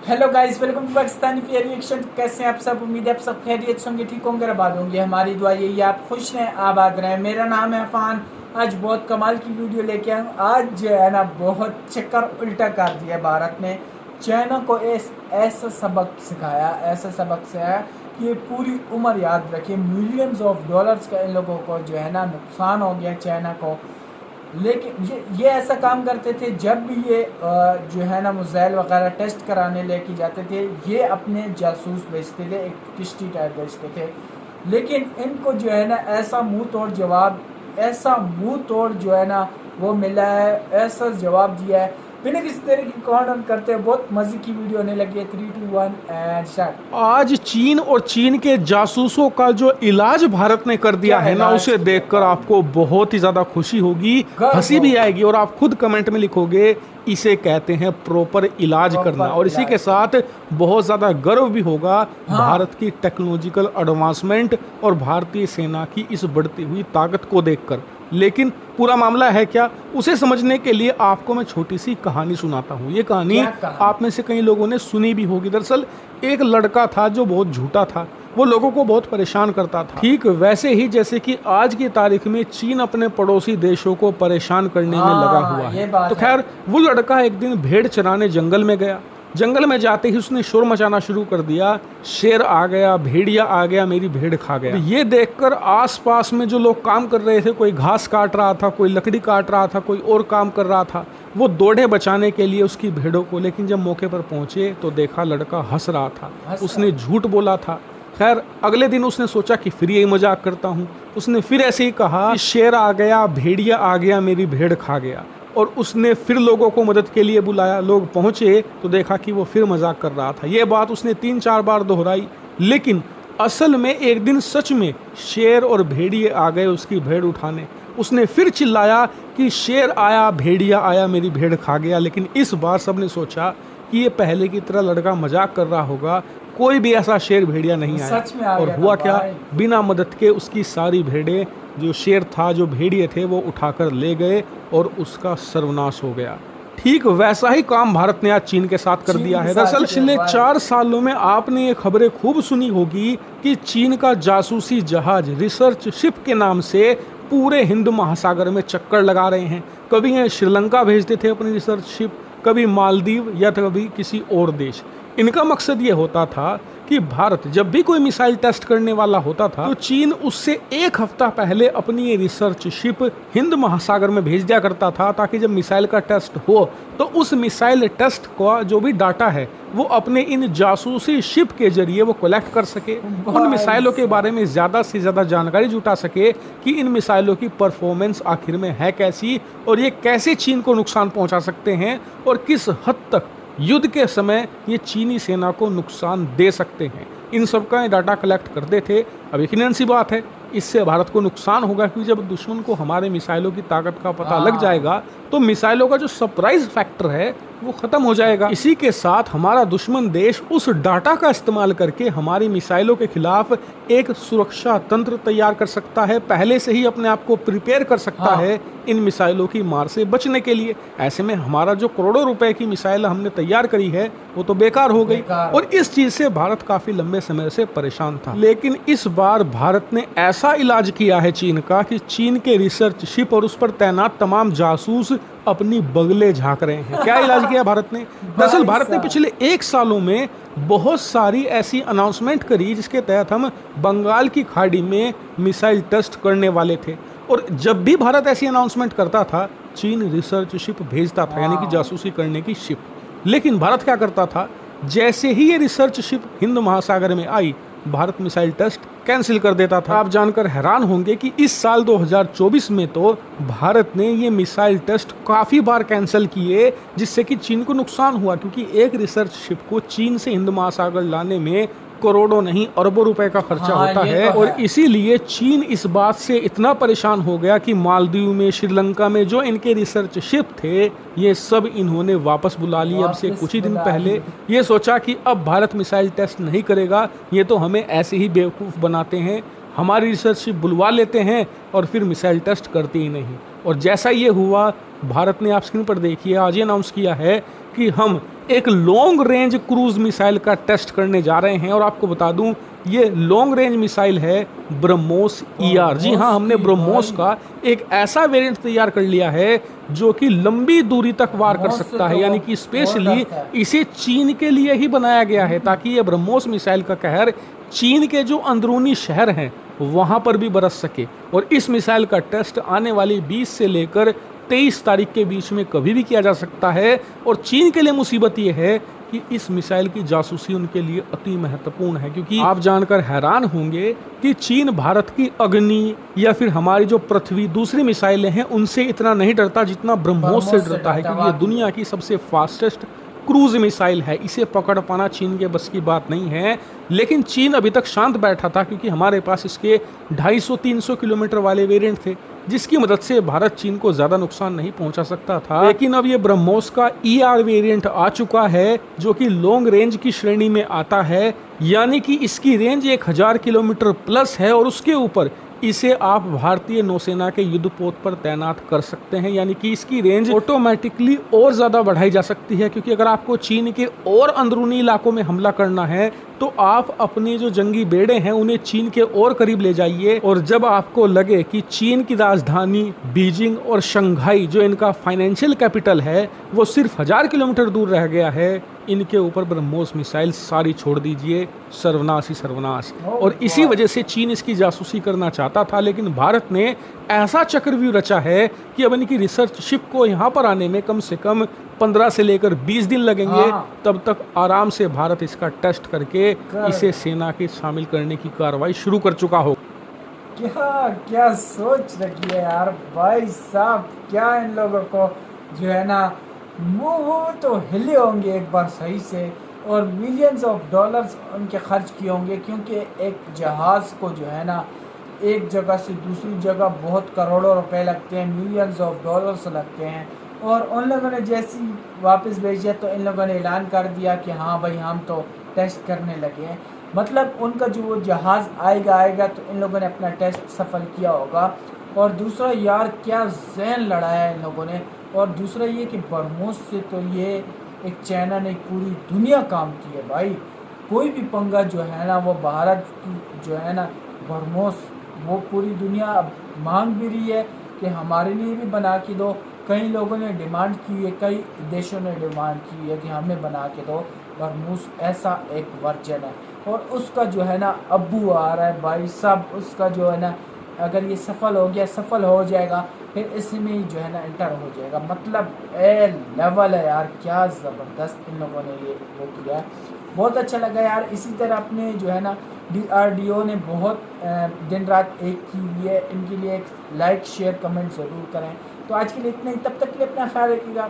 Hello guys, welcome to Pakistani fair reaction. कैसे हैं आप सब? उम्मीद है आप सब खैरियत से होंगे, ठीक होंगे, आबाद होंगे। हमारी दुआ यही है आप खुश रहें, आबाद रहें। मेरा नाम है अफान। आज बहुत कमाल की वीडियो लेके आया हूँ। आज जो है ना बहुत चक्कर उल्टा कर दिया भारत ने। चाइना को ऐसा सबक सिखाया, ऐसा सबक सिखाया कि ये पूरी उम्र याद रखे। मिलियंस ऑफ डॉलर्स का इन लोगों को जो है ना नुकसान हो गया चाइना को। लेकिन ये ऐसा काम करते थे जब भी ये जो है ना मिसाइल वगैरह टेस्ट कराने लेके जाते थे, ये अपने जासूस भेजते थे, एक किश्ती टाइप भेजते थे। लेकिन इनको जो है ना ऐसा मुंह तोड़ जवाब, ऐसा मुंह तोड़ जो है ना वो मिला है, ऐसा जवाब दिया है। बिना किसी तरह की काउंट करते हैं। बहुत मजे की वीडियो होने लगी है। 3, 2, 1 एंड स्टार्ट। आज चीन और चीन के जासूसों का जो इलाज भारत ने कर दिया क्या है ना, इलाज उसे किया? देखकर आपको बहुत ही ज्यादा खुशी होगी, गर्व हंसी भी होगा। आएगी और आप खुद कमेंट में लिखोगे इसे कहते हैं प्रॉपर इलाज प्रॉपर करना। और इसी इलाज। के साथ बहुत ज्यादा गर्व भी होगा हाँ। भारत की टेक्नोलॉजिकल एडवांसमेंट और भारतीय सेना की इस बढ़ती हुई ताकत को देखकर। लेकिन पूरा मामला है क्या, उसे समझने के लिए आपको मैं छोटी सी कहानी सुनाता हूँ। ये कहानी क्या कहानी? आप में से कई लोगों ने सुनी भी होगी। दरअसल एक लड़का था जो बहुत झूठा था, वो लोगों को बहुत परेशान करता था। ठीक वैसे ही जैसे कि आज की तारीख में चीन अपने पड़ोसी देशों को परेशान करने में लगा हुआ ये है। बात तो है। खैर वो लड़का एक दिन भेड़ चराने जंगल में गया। जंगल में जाते ही उसने शोर मचाना शुरू कर दिया, शेर आ गया, भेड़िया आ गया, मेरी भेड़ खा गया। ये देखकर आसपास में जो लोग काम कर रहे थे, कोई घास काट रहा था, कोई लकड़ी काट रहा था, कोई और काम कर रहा था, वो दौड़े बचाने के लिए उसकी भेड़ों को। लेकिन जब मौके पर पहुंचे तो देखा लड़का हंस रहा था, उसने झूठ बोला था। खैर अगले दिन उसने सोचा कि फिर यही मजाक करता हूँ। उसने फिर ऐसे ही कहा कि शेर आ गया, भेड़िया आ गया, मेरी भेड़ खा गया। और उसने फिर लोगों को मदद के लिए बुलाया। लोग पहुंचे तो देखा कि वो फिर मजाक कर रहा था। ये बात उसने 3-4 बार दोहराई। लेकिन असल में एक दिन सच में शेर और भेड़िए आ गए उसकी भेड़ उठाने। उसने फिर चिल्लाया कि शेर आया, भेड़िया आया, मेरी भेड़ खा गया। लेकिन इस बार सबने सोचा कि ये पहले की तरह लड़का मजाक कर रहा होगा, कोई भी ऐसा शेर भेड़िया नहीं आया। सच में आ और गया हुआ था क्या, भाई। बिना मदद के उसकी सारी भेड़ें, जो शेर था, जो भेड़िए थे, वो उठाकर ले गए और उसका सर्वनाश हो गया। ठीक वैसा ही काम भारत ने आज चीन के साथ कर चीन दिया के है। साथ दरअसल किया पिछले भाई। 4 सालों में आपने ये खबरें खूब सुनी होगी कि चीन का जासूसी जहाज रिसर्च शिप के नाम से पूरे हिंद महासागर में चक्कर लगा रहे हैं। कभी ये श्रीलंका भेजते थे अपनी रिसर्च शिप, कभी मालदीव या कभी किसी और देश। इनका मकसद ये होता था कि भारत जब भी कोई मिसाइल टेस्ट करने वाला होता था तो चीन उससे 1 हफ्ता पहले अपनी ये रिसर्च शिप हिंद महासागर में भेज दिया करता था, ताकि जब मिसाइल का टेस्ट हो तो उस मिसाइल टेस्ट का जो भी डाटा है वो अपने इन जासूसी शिप के जरिए वो कलेक्ट कर सके, उन मिसाइलों के बारे में ज़्यादा से ज़्यादा जानकारी जुटा सके कि इन मिसाइलों की परफॉर्मेंस आखिर में है कैसी और ये कैसे चीन को नुकसान पहुंचा सकते हैं और किस हद तक युद्ध के समय ये चीनी सेना को नुकसान दे सकते हैं। इन सब का डाटा कलेक्ट करते थे। अब यकीनन सी बात है इससे भारत को नुकसान होगा, क्योंकि जब दुश्मन को हमारे मिसाइलों की ताकत का पता लग जाएगा तो मिसाइलों का जो सरप्राइज फैक्टर है वो खत्म हो जाएगा। इसी के साथ हमारा दुश्मन देश उस डाटा का इस्तेमाल करके हमारी मिसाइलों के खिलाफ एक सुरक्षा तंत्र तैयार कर सकता है, पहले से ही अपने आप को प्रिपेयर कर सकता है इन मिसाइलों की मार से बचने के लिए। ऐसे में हमारा जो करोड़ों रुपए की मिसाइल हमने तैयार करी है वो तो बेकार हो गई। और इस चीज से भारत काफी लंबे समय से परेशान था। लेकिन इस बार भारत ने ऐसा इलाज किया है चीन का कि चीन के रिसर्च शिप और उस पर तैनात तमाम जासूस अपनी बगले झांक रहे हैं। क्या इलाज किया भारत ने? दरअसल भारत ने पिछले 1 सालों में बहुत सारी ऐसी अनाउंसमेंट करी जिसके तहत हम बंगाल की खाड़ी में मिसाइल टेस्ट करने वाले थे। और जब भी भारत ऐसी अनाउंसमेंट करता था चीन रिसर्च शिप भेजता था, यानी कि जासूसी करने की शिप। लेकिन भारत क्या करता था, जैसे ही ये रिसर्च शिप हिंद महासागर में आई भारत मिसाइल टेस्ट कैंसिल कर देता था। आप जानकर हैरान होंगे कि इस साल 2024 में तो भारत ने ये मिसाइल टेस्ट काफ़ी बार कैंसिल किए, जिससे कि चीन को नुकसान हुआ, क्योंकि एक रिसर्च शिप को चीन से हिंद महासागर लाने में करोड़ों नहीं अरबों रुपए का खर्चा होता है। और इसीलिए चीन इस बात से इतना परेशान हो गया कि मालदीव में, श्रीलंका में जो इनके रिसर्च शिप थे ये सब इन्होंने वापस बुला लिए। अब से कुछ ही दिन पहले ये सोचा कि अब भारत मिसाइल टेस्ट नहीं करेगा, ये तो हमें ऐसे ही बेवकूफ़ बनाते हैं, हमारी रिसर्च शिप बुलवा लेते हैं और फिर मिसाइल टेस्ट करते ही नहीं। और जैसा ये हुआ, भारत ने आप स्क्रीन पर देखिए आज ये अनाउंस किया है कि हम एक लॉन्ग रेंज क्रूज मिसाइल का टेस्ट करने जा रहे हैं। और आपको बता दूं, ये लॉन्ग रेंज मिसाइल है ब्रह्मोस ER। जी हाँ, हमने ब्रह्मोस का एक ऐसा वेरिएंट तैयार कर लिया है जो कि लंबी दूरी तक वार कर सकता है, यानी कि स्पेशली इसे चीन के लिए ही बनाया गया है ताकि ये ब्रह्मोस मिसाइल का कहर चीन के जो अंदरूनी शहर हैं वहां पर भी बरस सके। और इस मिसाइल का टेस्ट आने वाली 20 से लेकर 23 तारीख के बीच में कभी भी किया जा सकता है। और चीन के लिए मुसीबत ये है कि इस मिसाइल की जासूसी उनके लिए अति महत्वपूर्ण है, क्योंकि आप जानकर हैरान होंगे कि चीन भारत की अग्नि या फिर हमारी जो पृथ्वी दूसरी मिसाइलें हैं उनसे इतना नहीं डरता जितना ब्रह्मोस से डरता है, क्योंकि ये दुनिया की सबसे फास्टेस्ट क्रूज मिसाइल है। इसे पकड़ पाना चीन के बस की बात नहीं है। लेकिन चीन अभी तक शांत बैठा था क्योंकि हमारे पास इसके 250-300 किलोमीटर वाले वेरिएंट थे, जिसकी मदद से भारत चीन को ज्यादा नुकसान नहीं पहुंचा सकता था। लेकिन अब ये ब्रह्मोस का ER वेरिएंट आ चुका है जो कि लॉन्ग रेंज की श्रेणी में आता है, यानी कि इसकी रेंज 1000 किलोमीटर प्लस है। और उसके ऊपर इसे आप भारतीय नौसेना के युद्धपोत पर तैनात कर सकते हैं, यानी कि इसकी रेंज ऑटोमेटिकली और ज़्यादा बढ़ाई जा सकती है। क्योंकि अगर आपको चीन के और अंदरूनी इलाकों में हमला करना है तो आप अपने जो जंगी बेड़े हैं उन्हें चीन के और करीब ले जाइए। और जब आपको लगे कि चीन की राजधानी बीजिंग और शंघाई जो इनका फाइनेंशियल कैपिटल है वो सिर्फ 1000 किलोमीटर दूर रह गया है, इनके ऊपर ब्रह्मोस मिसाइल सारी छोड़ दीजिए, सर्वनाश ही सर्वनाश। और इसी वजह से चीन इसकी जासूसी करना चाहता था, लेकिन भारत ने ऐसा चक्रव्यूह रचा है कि अब इनकी रिसर्च शिप को यहाँ पर आने में कम से कम 15 से लेकर 20 दिन लगेंगे। तब तक आराम से भारत इसका टेस्ट करके इसे सेना के शामिल करने की कार्रवाई शुरू कर चुका हो। क्या क्या सोच रखी है यार भाई साहब, क्या इन लोगों को जो है ना मुंह तो हिले होंगे एक बार सही से, और मिलियंस ऑफ डॉलर्स उनके खर्च किए होंगे, क्योंकि एक जहाज़ को जो है ना एक जगह से दूसरी जगह बहुत करोड़ों रुपए लगते हैं, मिलियंस ऑफ डॉलर्स लगते हैं। और उन लोगों ने जैसी वापस भेजा तो इन लोगों ने ऐलान कर दिया कि हाँ भाई हम तो टेस्ट करने लगे हैं। मतलब उनका जो वो जहाज़ आएगा तो इन लोगों ने अपना टेस्ट सफल किया होगा। और दूसरा यार क्या जहन लड़ाया है इन लोगों ने। और दूसरा ये कि ब्रह्मोस से तो ये एक चाइना ने पूरी दुनिया काम की है भाई। कोई भी पंगा जो है ना वो भारत की जो है ना ब्रह्मोस वो पूरी दुनिया अब मांग भी रही है कि हमारे लिए भी बना के दो। कई लोगों ने डिमांड की है, कई देशों ने डिमांड की है कि हमें बना के दो ब्रह्मोस ऐसा एक वर्जन है। और उसका जो है ना अब्बू आ रहा है भाई साहब, उसका जो है ना अगर ये सफल हो जाएगा फिर इसमें जो है ना एंटर हो जाएगा। मतलब ए लेवल है यार, क्या ज़बरदस्त इन लोगों ने ये वो किया है। बहुत अच्छा लगा यार। इसी तरह अपने जो है ना DRDO ने बहुत दिन रात एक की हुई है, इनके लिए एक लाइक शेयर कमेंट ज़रूर करें। तो आज के लिए इतना ही, तब तक के लिए अपना ख्याल रखिएगा।